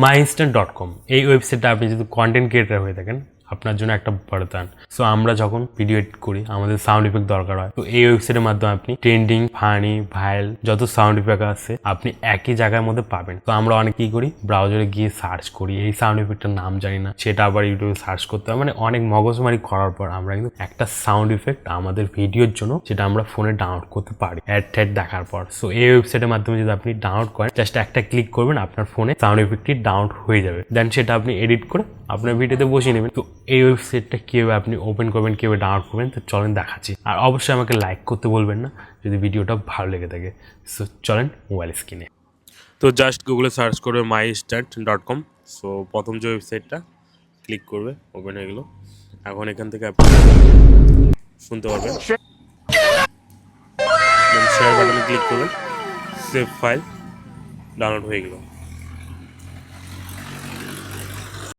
myinstant.com এই ওয়েবসাইটটা আপনি যদি কন্টেন্ট ক্রিয়েটর হয়ে থাকেন আপনার জন্য একটা বরদান। সো আমরা যখন ভিডিও এডিট করি আমাদের সাউন্ড ইফেক্ট দরকার হয়, তো এই ওয়েবসাইটের মাধ্যমে আপনি ট্রেন্ডিং, ফানি, ভাইরাল যত সাউন্ড ইফেক্ট আছে আপনি একই জায়গার মধ্যে পাবেন। তো আমরা অনেক কি করি, ব্রাউজারে গিয়ে সার্চ করি, এই সাউন্ড ইফেক্টের নাম জানি না, সেটা আবার ইউটিউবে সার্চ করতে হয়, মানে অনেক মগজমারি করার পর আমরা কিন্তু একটা সাউন্ড ইফেক্ট আমাদের ভিডিওর জন্য যেটা আমরা ফোনে ডাউনলোড করতে পারি অ্যাড ট্যাড দেখার পর। সো এই ওয়েবসাইটের মাধ্যমে যদি আপনি ডাউনলোড করেন, জাস্ট একটা ক্লিক করবেন, আপনার ফোনে সাউন্ড ইফেক্টটি ডাউনলোড হয়ে যাবে। দেন সেটা আপনি এডিট করে আপনার ভিডিওতে বসিয়ে নেবেন। তো এই ওয়েবসাইটটা কীভাবে আপনি ওপেন করবেন, কীভাবে ডাউনলোড করবেন, তো চলেন দেখাচ্ছি। আর অবশ্যই আমাকে লাইক করতে বলবেন না যদি ভিডিওটা ভালো লেগে থাকে। সো চলেন মোবাইল স্ক্রিনে। তো জাস্ট গুগলে সার্চ করবে myinstant.com। সো প্রথম যে ওয়েবসাইটটা ক্লিক করবে, ওপেন হয়ে গেলো। এখন এখান থেকে আপনি শুনতে পারবেন, শেয়ার বাটনে ক্লিক করবেন, সেভ ফাইল ডাউনলোড হয়ে গেল।